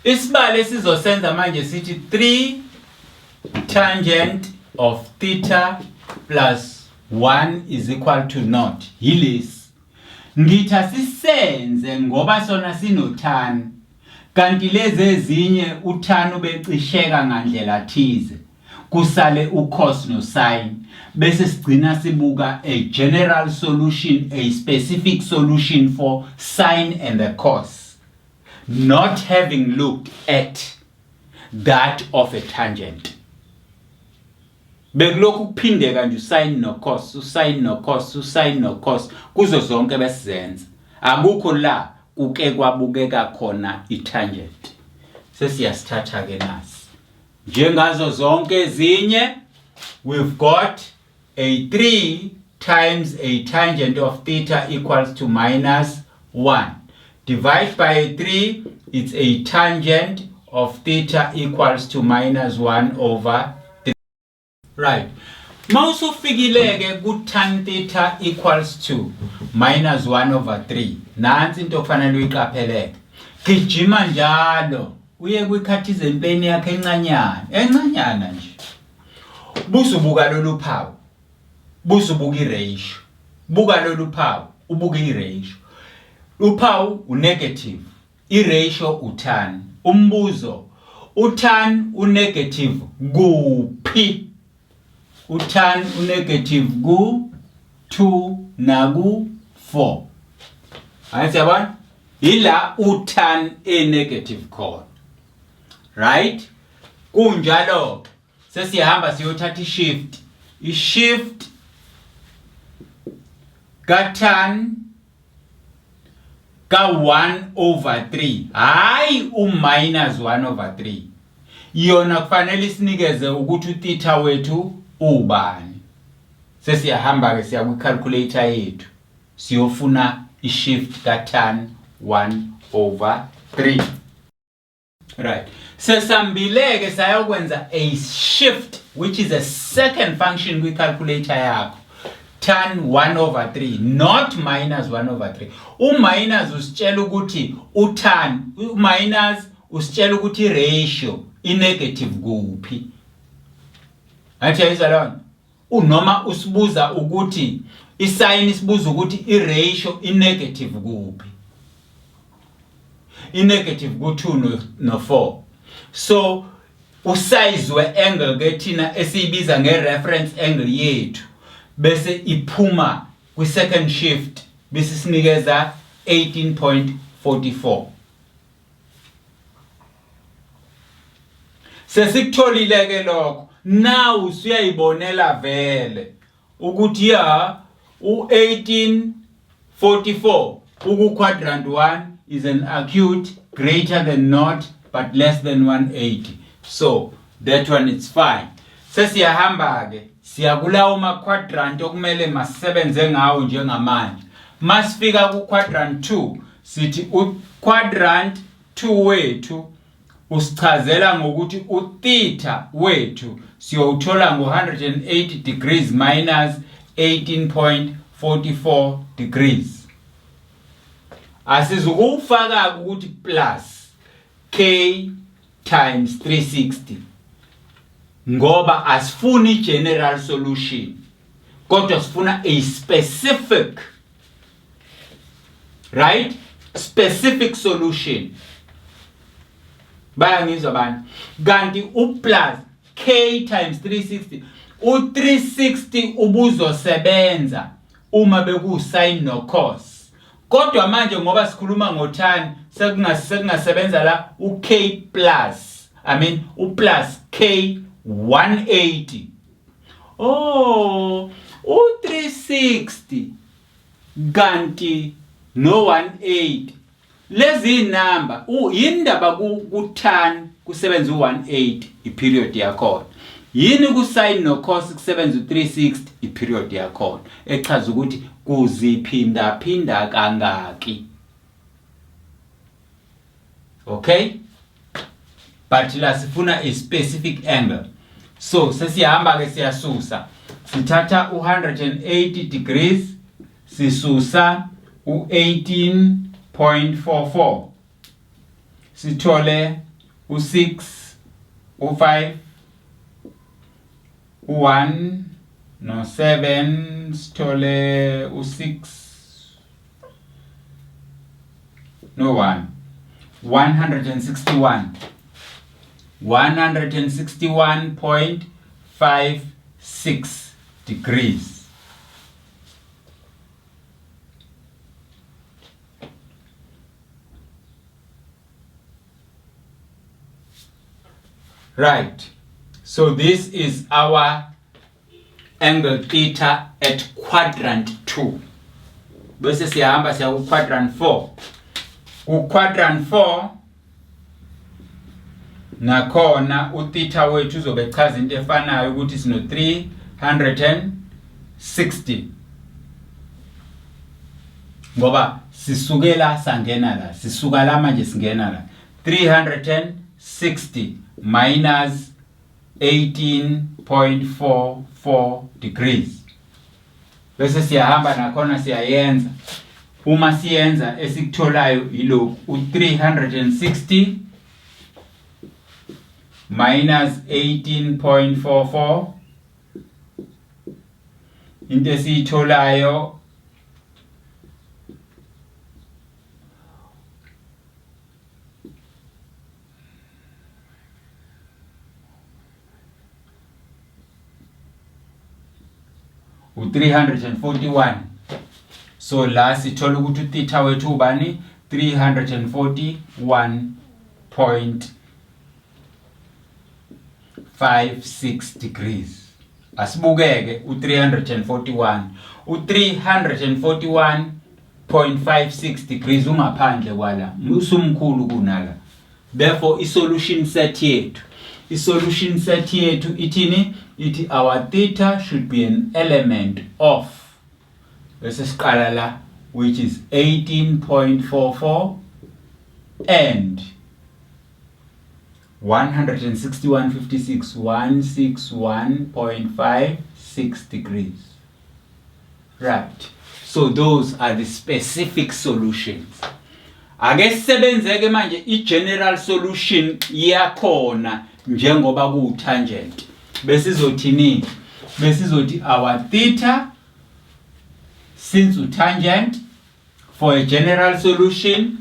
Isibalo esizosenza manje sithi 3 tangent of theta plus 1 is equal to naught. Yilesi. Ngitha sisenze ngoba sona sinotan. Kanti lezi ezinye utan ubecisheka ngandlela thize. Kusale ucos no sin. Bese sigcina sibuka a general solution, a specific solution for sin and the cos. Not having looked at that of a tangent. Bekulokhu kuphindeka nje usin no cos, usin no cos, usin no cos kuzo zonke besizenza. Akukho la kuke kwabukeka khona itangent. Sesiyasithatha ke nasi. Njengazo zonke ezinye, we've got a 3 times a tangent of theta equals to minus 1. Divide by 3, it's a tangent of theta equals to minus 1 over 3. Right. Mawusufikileke ku tan theta equals to minus 1 over 3. Nansi into kufanele uyiqapheleke. Gijima njalo. Uye kwikhathizeni plane yakhe encanyana nje. Busubuka lolu phawu. Busubuka iratio. Buka lolu phawu, ubuka iratio. Uphawu unegative, iratio utan. Umbuzo, utan unegative kuphi? Utan unegative ku 2 na ku 4. Ayasiyabona? Ila utan negative khona. Right? Kunjalo sesiyahamba siyothatha ishift. Ishift ka tan ka 1 over 3. Hayi minus 1 over 3. Yona kufanele isinikeze ukuthi utheta wethu ubani. Sesiyahamba ke siya kwicalculator yethu. Siyofuna ishift ka tan 1 over 3. Right. Sesambileke sayokwenza a shift which is a second function kwicalculator yakho. Tan 1 over 3, not minus 1 over 3. Minus usitshela ukuthi utan, minus usitshela ukuthi ratio inegative kuphi. Ayithayisa lona. Unoma usibuza ukuthi isign isibuza ukuthi iratio inegative kuphi. Inegative ku2 no 4. So usize we-angle ke thina esiyibiza nge-reference angle yethu bese iphuma kwi-second shift bese sinikeza 18.44. Sesikutholile ke lokho. Now usuyayibonela vele ukuthi u1844 uku-quadrant 1 is an acute greater than naught but less than 180. So that one is fine. Sesiyahamba ke siyakulawo ma quadrant okumele masisebenze ngawo njengamanje. Masifika ku quadrant 2 sithi u quadrant 2 wethu usichazela ngokuthi u theta wethu siyothola ngo180 degrees minus 18.44 degrees. Asizukufaka ukuthi plus k times 360 ngoba asifuni general solution kodwa sifuna a specific, right, specific solution. Bayangizwa bani? Kanti u plus k times 360 u360 ubuzosebenza uma beku sin no cos. Kodwa manje ngoba sikhuluma ngotan sekungasebenza la u k plus, u plus k 180. Oh, u360 kanti no 180. Lezi number yindaba ku-tan kusebenza u180 iperiod yakhona. Yini ku-sin no cos kusebenza u360 iperiod yakhona. Echaza ukuthi kuziphinda kangaki. Okay? But la sifuna a specific angle. So sesiyahamba ke siyasusa. Sithatha u180 degrees sisusa u18.44. Sithole u6 u5 u1 no7 sithole u6 no1 161.56 degrees. Right, so this is our angle theta at quadrant 2. Bese siyahamba siya ku quadrant 4. Ku quadrant 4 nakhona utheta wethu uzobe echaza into efanayo ukuthi sino 360 ngoba sisukela sangena la, sisuka la manje singena la. 360 minus 18.44 degrees. Bese siyahamba nakhona siyayenza. Uma siyenza esikutholayo ilokhu u360 minus 18.44 into esiyitholayo u341. So la sithola ukuthi utheta wethu ubani 341.56 degrees. Asibukeke u341. U341.56 degrees ungaphandle kwala. Usumkhulu kunala. Therefore isolution set yethu. Isolution set yethu ithini? Ithi our theta should be an element of siqala la, which is 18.44 and 161.56, 161.56 degrees. Right, so those are the specific solutions. Ake sisebenzeke manje i-general solution yakhona njengoba ku-tangent. Besizothini? Besizothi our theta, since u-tangent, for a general solution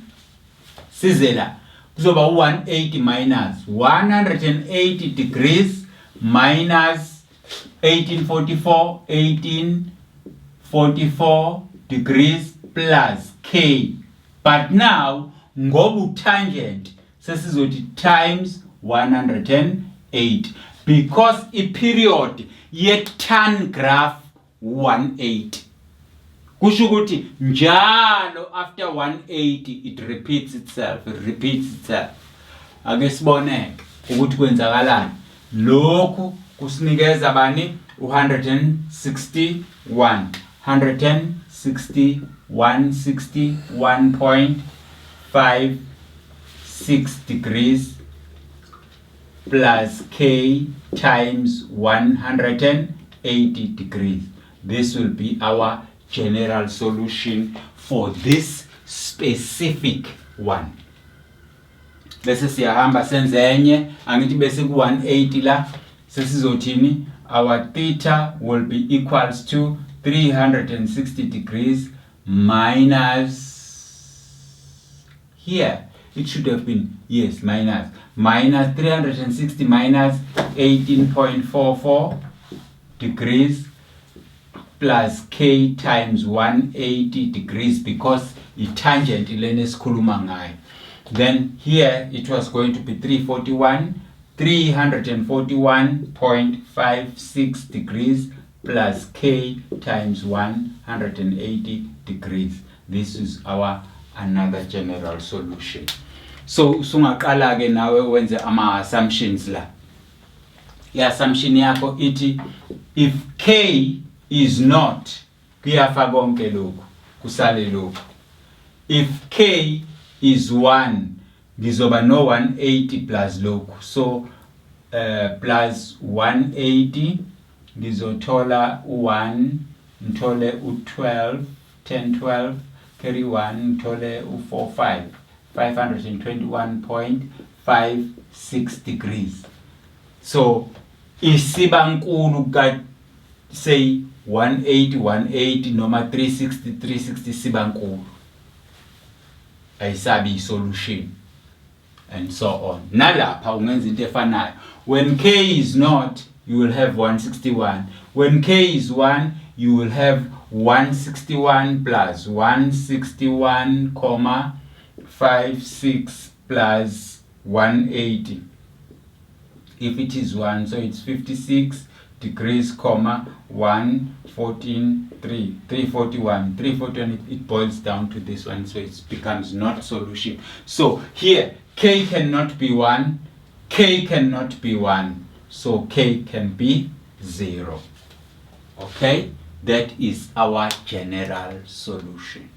sizela kuzoba 180 minus 180 degrees minus 1844 degrees plus k. But now ngoba u-tangent sesizothi times 108 because a period yet tan graph 180. Kusho ukuthi njalo after 180 it repeats itself. Ake siboneke ukuthi kwenzakalani. Lokhu kusinikeza bani u161.56 degrees plus k times 180 degrees. This will be our general solution for this specific one. Bese siyahamba senze enye angithi bese ku 180 la sesizothini our theta will be equals to 360 degrees minus, here it should have been, yes, minus 360 minus 18.44 degrees plus k times 180 degrees because the tangent ilene sikhuluma ngayo. Then here it was going to be 341.56 degrees plus k times 180 degrees. This is our another general solution. So usungaqala ke nawe wenze ama assumptions la. I-assumption yakho ithi if k is not, kuyafa konke lokhu, kusale lokhu. If k is 1, ngizoba no 180 plus lokhu. So plus 180 ngizothola u1 ngithole u12 10 12 carry 1 ngithole u4 5 521.56 6 degrees. So isiba nkulu ka say 180 noma 360 siba nkulu. Ayisabi isolution and so on. Nalapha ungenza into efanayo. When k is not, you will have 161. When k is 1, you will have 161 plus 161,56 plus 180. If it is 1, so it's 56 degrees, 114, 341. It boils down to this one, so it becomes not solution. So here, k cannot be 1, k cannot be 1, so k can be 0. Okay, that is our general solution.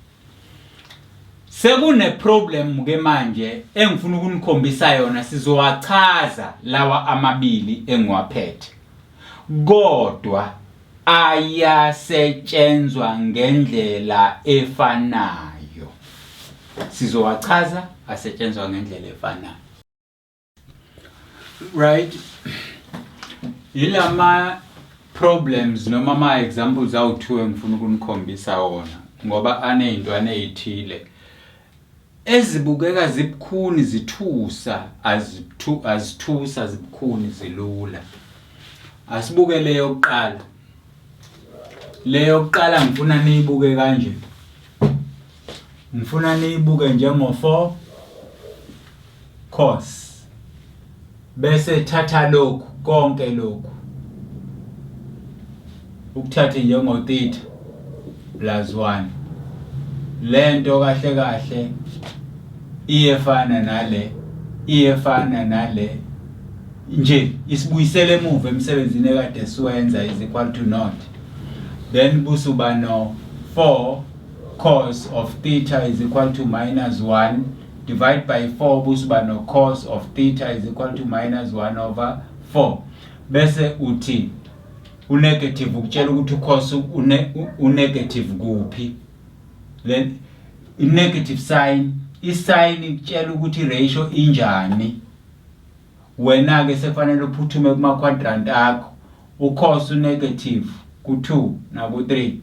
Sekune problem ke manje engifuna ukunikhombisa yona, sizowachaza lawa amabili engiwaphethe. Kodwa ayasetshenzwa ngendlela efanayo. Sizowachaza asetshenzwa ngendlela efanayo. Right? Yilama problems noma ama examples awu2 engifuna ukunikhombisa wona ngoba anezintwana ezithile ezibukeka zibukhuni zithusa azithusa zibukhuni zilula. Asibuke leyo yokuqala. Leyo yokuqala ngifuna niyibuke kanje. Ngifuna niyibuke njengo 4 cos. Bese thatha lokhu konke lokhu. Ukuthathe njengo theta plus 1. Lento kahle kahle iyefana nale, iyefana nale. Nje isibuyisele emuva emsebenzini ekade siwenza is equal to naught. Then busuba no 4 cos of theta is equal to minus 1. Divide by 4 busuba no cos of theta is equal to minus 1 over 4. Bese uthi unegative ukutshela ukuthi cos unegative kuphi. Then i-negative sign, i-sign ikutshela ukuthi ratio injani. Wena ke sefanele uphuthume kuma quadrant akho. U-cos u-negative ku2 na ku3.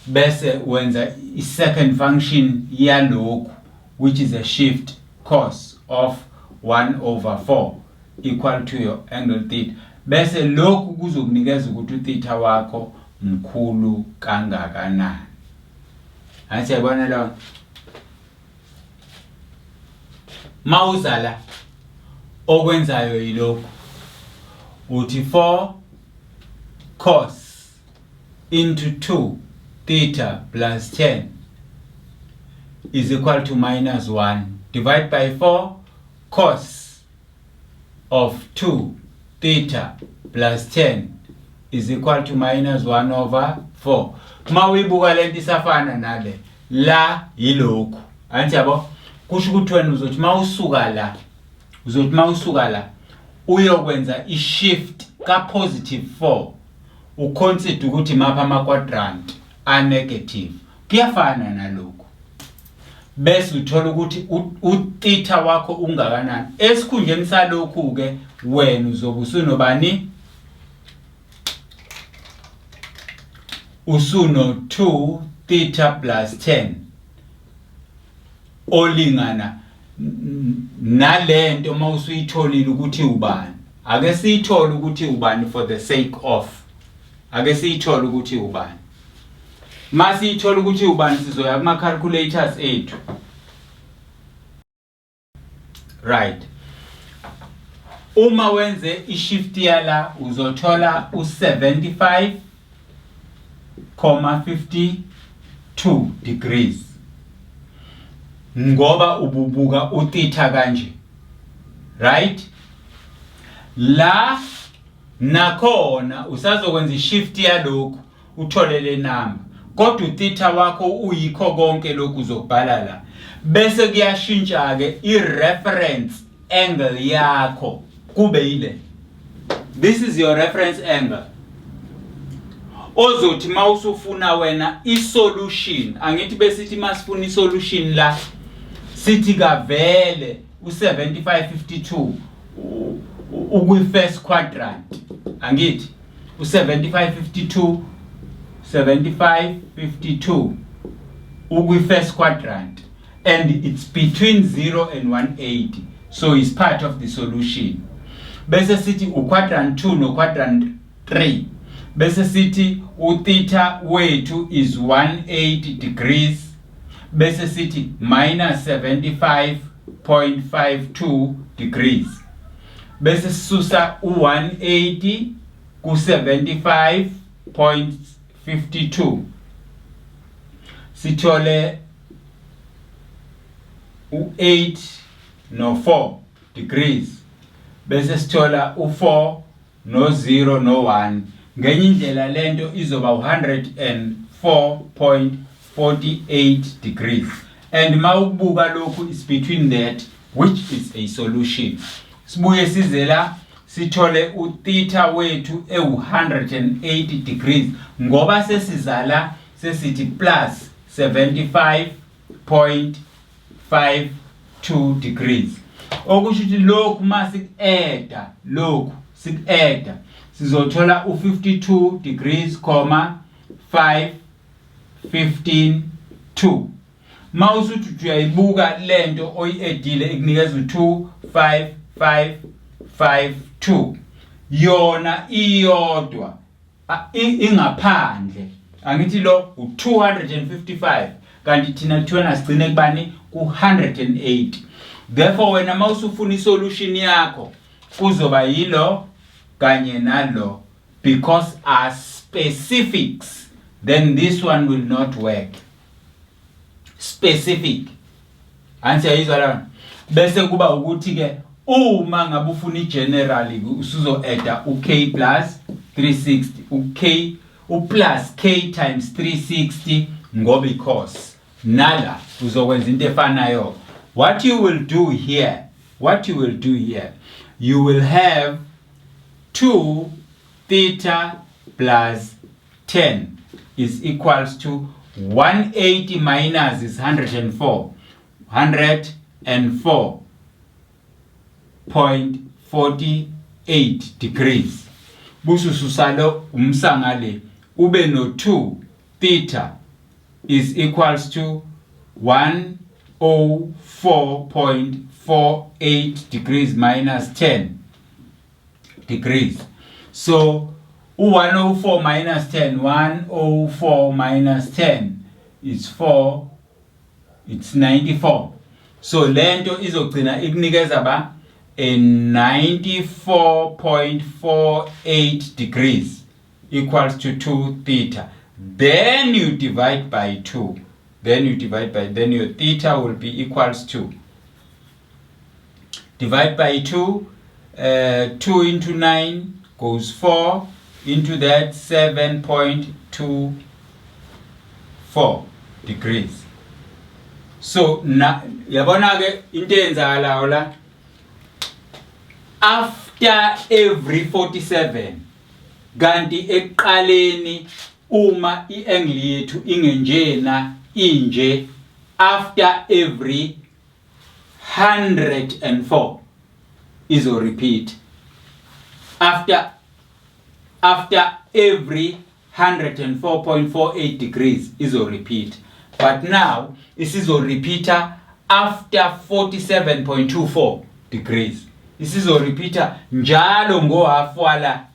Bese wenza i-second function yalokhu, which is a shift cos of 1 over 4 equal to your angle theta. Bese lokhu kuzokunikeza ukuthi utheta wakho mkhulu kangakanani. Asiyabona la. Mawuzala okwenzayo yilokhu. Uthi 4 cos into 2 theta plus 10 is equal to minus 1. Divide by 4 cos of 2 theta plus 10 is equal to minus 1 over 4. Mawibuka lento isafana nale. La yilokhu. Anti yabo? Kusho ukuthi wena uzothi mawusuka la uyokwenza i-shift ka positive 4. Uconsider ukuthi mapha ama quadrant a negative. Kuyafana nalokho. Bese uthola ukuthi utheta wakho ungakanani. Esikhundleni salokhu ke wena uzobe usunobani? Usuno 2 theta plus 10 olingana nalento mawusuyitholile ukuthi ubani. Ake siyithole ukuthi ubani for the sake of. Ake siyithole ukuthi ubani. Masiyithole ukuthi ubani sizoya kuma calculators ethu. Right. Uma wenze i-shift yala uzothola u75,52 degrees. Ngoba ububuka utheta kanje. Right? La nakhona usazokwenza i-shift yalokhu uthole le number. Kodwa utheta wakho uyikho konke lokhu uzokubhala la. Bese kuyashintsha ke i-reference angle yakho kube ile. This is your reference angle. Ozothi mawusufuna wena i-solution, angithi besithi masifuna i-solution la sithi kavele u7552 ukwi first quadrant angithi u7552 ukwi first quadrant and it's between 0 and 180, so it's part of the solution. Bese sithi quadrant 2 no quadrant 3, bese sithi theta wethu is 180 degrees, bese sithi minus 75.52 degrees, bese sisusa u180 ku 75.52 sithole u8 no 4 degrees, bese sithola u4 no 0 no 1. Ngenye indlela lento izoba 104.48 degrees, and mawubuka lokhu is between that, which is a solution. Sibuye sizela sithole utheta wethu e180 degrees ngoba sesizala sesithi plus 75.52 degrees. Okusho ukuthi lokhu masik-add sizothola u52 degrees, 515 2. Mawusuthi uyayibuka lento oyi-edile ikunikeza u25552 yona iyodwa ingaphandle angithi lo u255 kanti thina thina sigcine kubani ku108. Therefore wena mawusufuna isolution yakho kuzoba yilo kanye nalo, because as specifics then this one will not work. Specific ansiyayizwa la bese kuba ukuthi ke uma ngabe ufuna igenerally usuzo adda k plus 360 plus k times 360 ngoba because nala uzokwenza into efanayo. What you will do here, you will have 2 theta plus 10 is equals to 180 minus is 104.48 degrees. Busususalo umsangale ube no 2 theta is equals to 104.48 degrees minus 10 degrees. So 104 minus 10, 104 minus 10 is 4, it's 94. So lento izogcina ikunikeza ba a 94.48 degrees equals to 2 theta. Then you divide by 2. Then your theta will be equals to, divide by 2, 2 into 9 goes 4, into that 7.24 degrees. So yabona ke into eyenzakalayo la, after every 47 kanti eqaleni uma iangle yethu ingenjena inje, after every 104 is a repeat. After every 104.48 degrees is a repeat. But now this is a repeater after 47.24 degrees. This is a repeater njalo ngohafwala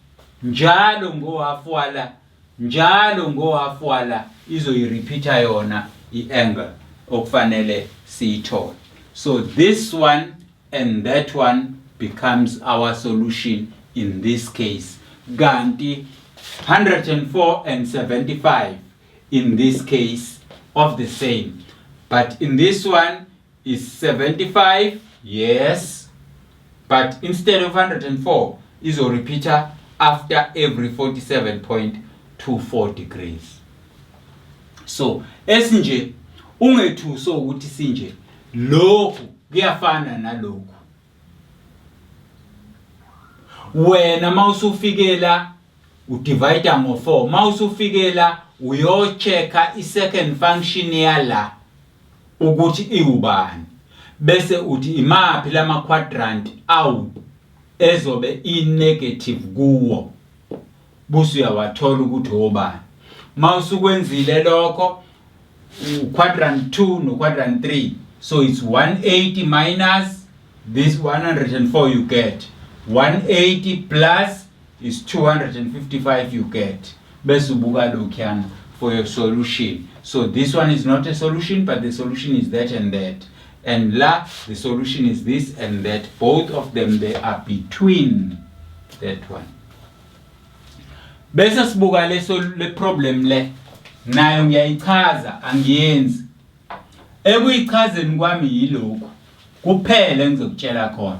izo repeater yona iangle okufanele siyithole. So this one and that one becomes our solution in this case. Ganti 104 and 75 in this case of the same, but in this one is 75, yes, but instead of 104 is a repeater after every 47.24 degrees. So esinje ungethuso ukuthi sinje lokhu kuyafana nalokhu. Wena mawusufikela udivide ngo4, mawusufikela uyochecka isecond function yala ukuthi iubani, bese uthi imaphi lama quadrant awu ezobe i-negative kuwo busu uyawathola ukuthi obani. Mawusukwenzile lokho quadrant 2 no quadrant 3, so it's 180 minus this 104 you get 180 plus is 255 you get. Bese ubuka lokhuyana for your solution. So this one is not a solution, but the solution is that and that. And la, the solution is this and that. Both of them, they are between that one. Bese sibuka le problem le. Nayo ngiyayichaza angiyenzi. Ekuyichazeni kwami yilokho. Kuphela engizokutshela khona.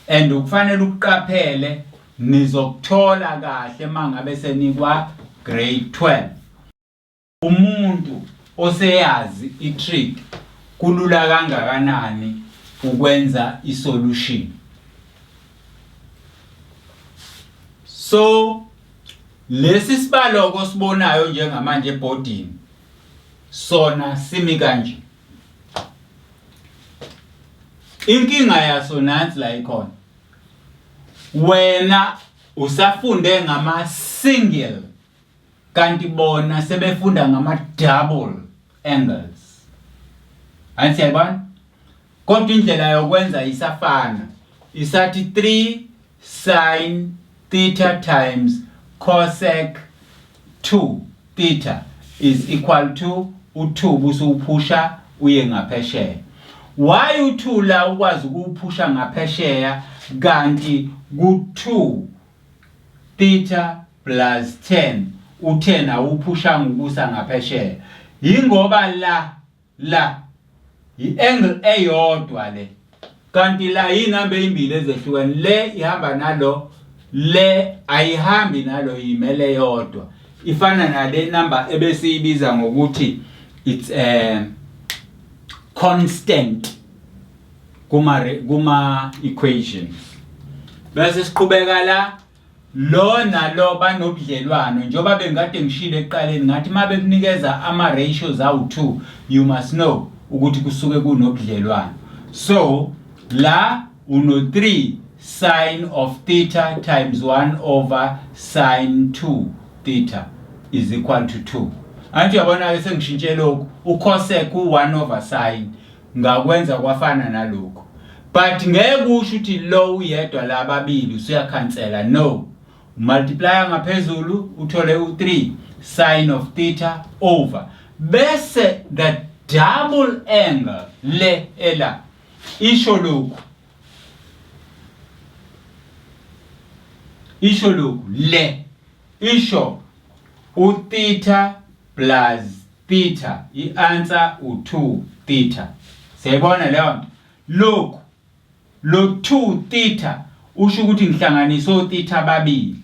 And ukufanele uqaphele nizokuthola kahle mangabe senikwa grade 12. Umuntu oseyazi i-trick kulula kangakanani ukwenza i-solution. So lesi sibaloko sibonayo njengamanje ebhodini sona simi kanje. Inkinga yaso nansi la ikhona. Wena usafunde ngama single kanti bona sebefunda ngama double angles. Anti yabona? Kodwa indlela yokwenza isafana. Isathi 3 sin theta times cosec 2 theta is equal to u2 busuphusha uye ngaphesheya. Why u2 la ukwazi ukuphusha ngaphesheya kanti ku2 theta plus 10 u10 awuphusha ngokusa ngaphesheya? Yingoba la i-angle eyodwa le kanti la inamba ezimbili ezehlukene, le ihamba nalo, le ayihambi nalo, imele yodwa. Ifana nale number ebesiyibiza ngokuthi it's constant kuma equations. Bese siqhubeka la, lo nalo banobudlelwano. Njoba bengade ngishilo eqaleni ngathi mabe kunikeza ama ratios awu2 you must know ukuthi kusuke kunobudlelwano. So la uno 3 sin of theta times 1 over sin 2 theta is equal to 2. Anti yabona ke sengishintshe lokho, ucosec u1 over sin ngakwenza kwafana nalokho. But ngeke usho ukuthi lo uyedwa lababili usuyakhansela. No, multiply ngaphezulu uthole u3 sin of theta over bese the double angle le ela isho lokhu le isho u theta plus theta, i-answer u2 theta. Siyabona leyo nto. Look, lo 2 theta usho ukuthi ngihlanganisa o theta babili.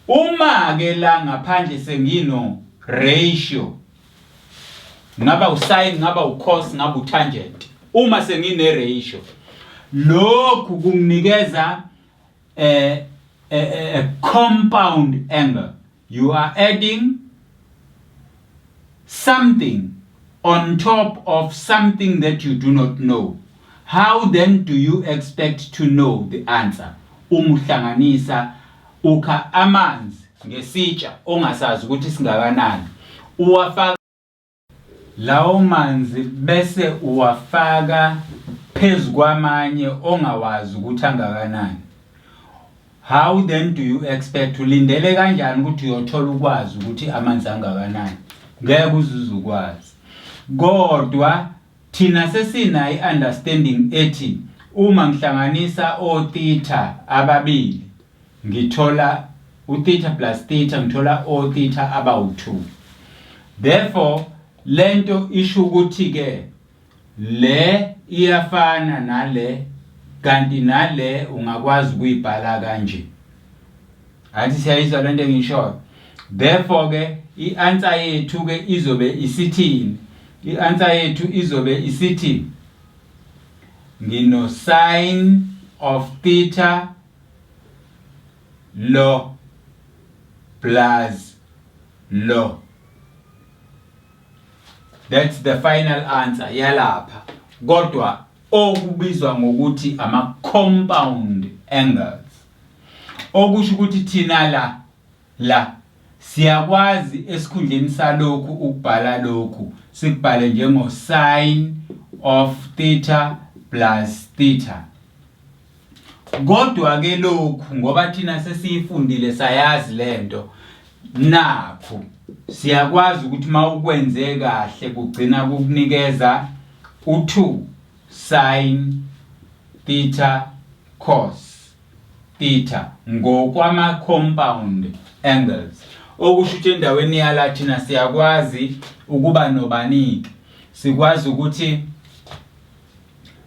Uma ke la ngaphandle sengino ratio, ngaba usin, ngaba ucos, ngaba utangent. Uma sengine ratio, lokhu kunginikeza a compound angle. You are adding something on top of something that you do not know. How then do you expect to know the answer? Umuhlanganisa ukha amanzi ngesitsha ongasazi ukuthi singakanani, uwafaka lawo manzi bese uwafaka phezu kwamanye ongawazi ukuthi angakanani. How then do you expect, ulindele kanjani ukuthi uyothola ukwazi ukuthi amanzi angakanani? Ngeke uzuze ukwazi. Kodwa thina sesina i-understanding ethi uma ngihlanganisa o theta ababili ngithola u theta plus theta, ngithola o theta abawu2. Therefore lento isho ukuthi ke le iyafana nale kanti nale ungakwazi ukuyibhala kanje. Athi siyayizwa lento engishoyo. Therefore ke i-answer yethu ke izobe isithini? I-answer yethu izobe isithi ngino sin of theta lo plus lo. That's the final answer yalapha. Kodwa okubizwa ngokuthi ama-compound angles. Okusho ukuthi thina la siyakwazi esikhundleni salokhu ukubhala lokhu sikubhale njengo sin of theta plus theta. Kodwa ke lokhu ngoba thina sesiyifundile sayazi lento nakho siyakwazi ukuthi mawukwenze kahle kugcina kukunikeza u2 sin theta cos theta ngokwama compound angles. Okusho ukuthi endaweni yala thina siyakwazi ukuba nobaniki, sikwazi ukuthi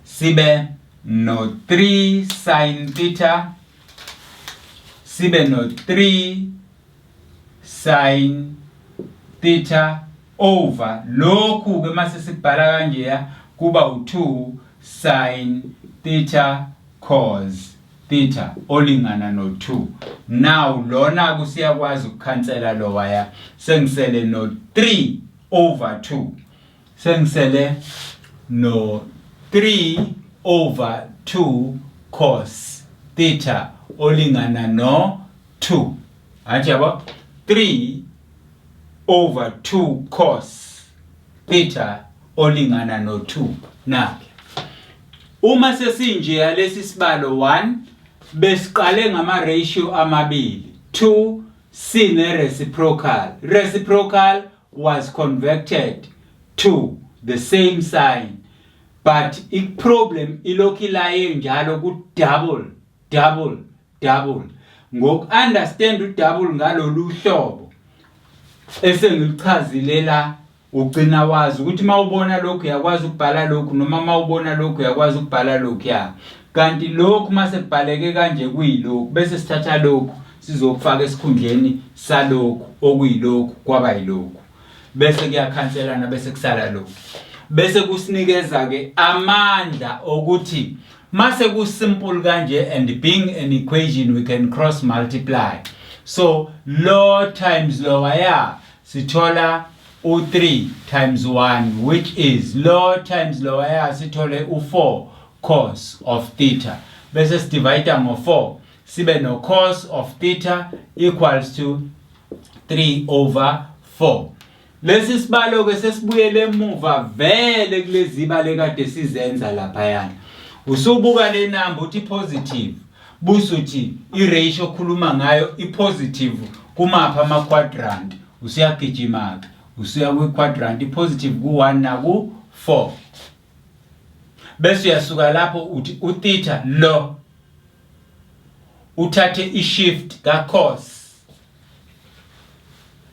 sibe no 3 sin theta, sibe no 3 sin theta over lokhu ke mase sikubhala kanje kuba u2 sin theta cos theta olingana no2. Now lona kusiyakwazi ukukhansela lo waya, sengisele no 3 over 2, sengisele no 3 over 2 cos theta olingana no 2. Athi yabo 3 over 2 cos theta olingana no 2. Nakhe uma sesinje yalesi sibalo 1 besiqale ngama ratio amabili 2 sine reciprocal. Reciprocal was converted to the same sign, but i-problem ilokilaye njalo ku double. Ngoku-understand u-double ngalolu hlobo esengilichazile la, ugcina wazi ukuthi mawubona lokhu uyakwazi ukubhala lokhu, noma mawubona lokhu uyakwazi ukubhala lokhu ya. Kanti lokhu mase kubhaleke kanje kuyilokhu bese sithatha lokhu sizokufaka esikhundleni salokhu okuyilokhu kwaba yilokhu, bese kuyakhanselana bese kusala lokhu, bese kusinikeza ke amandla okuthi mase ku simple kanje, and being an equation we can cross multiply. So law times lower ya sithola u3 times 1, which is law times lower ya sithole u4 cos of theta, bese sidivide ngo4 sibe no cos of theta equals to 3 over 4. Lesi sibalo ke sesibuyele emuva vele kulezi ibale kade sizenza lapha yana. Usubuka le number uthi positive, busuthi i-ratio khuluma ngayo i-positive kumapha ama-quadrant, usiyagijima usuya kwi-quadrant i-positive ku-1 na ku-4. Bese uyasuka lapho uthi u-theta lo uthathe i-shift ka-cos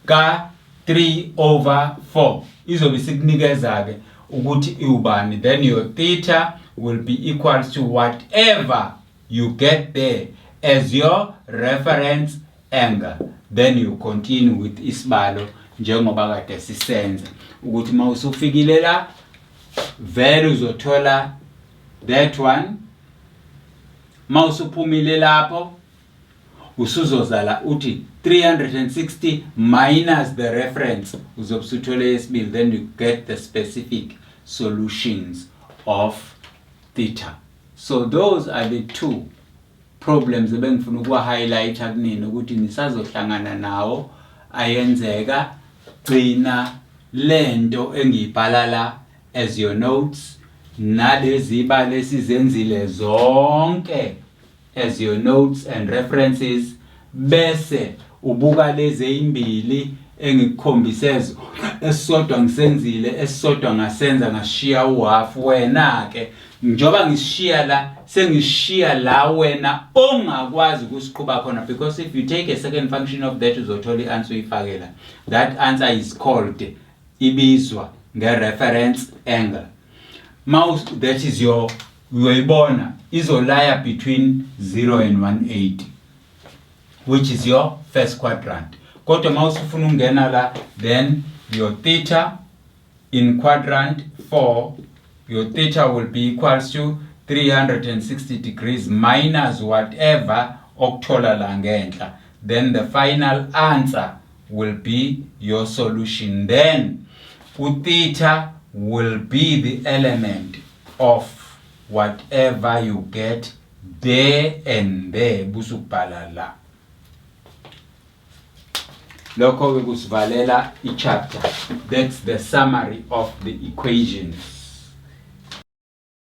ka 3 over 4 izobe sikunikeza ke ukuthi iubani, then your theta will be equals to whatever you get there as your reference angle. Then you continue with isibalo njengoba kade sisenza ukuthi mawusufikile la vele uzothola that one. Mawusuphumile lapho usuzozala uthi 360 minus the reference uzobusuthola yesibili, then you get the specific solutions of theta. So those are the two problems ebengifuna ukuwa highlight kunini ukuthi nisazohlangana nawo ayenzeka. Gcina lento engiyibhala la as your notes, nalezi ibale sizenzile zonke as your notes and references, bese ubuka lezi imbili engikukhombise zo, esisodwa ngisenzile esisodwa ngasenza ngashiya u-half. Wena ke njoba ngishiya la sengishiya la wena ongakwazi ukusiqhuba khona, because if you take a second function of that uzothola i-answer uyifakela. That answer is called ibizwa nge-reference angle. Mouse, that is your uyoyibona izolaya between 0 and 180, which is your first quadrant. Kodwa mouse ufuna ungena la, then your theta in quadrant 4, your theta will be equals to 360 degrees minus whatever okuthola la ngenhla. Then the final answer will be your solution. Then theta will be the element of whatever you get there and there busubhala la. Lokho ke kusivalela ichapter. That's the summary of the equations.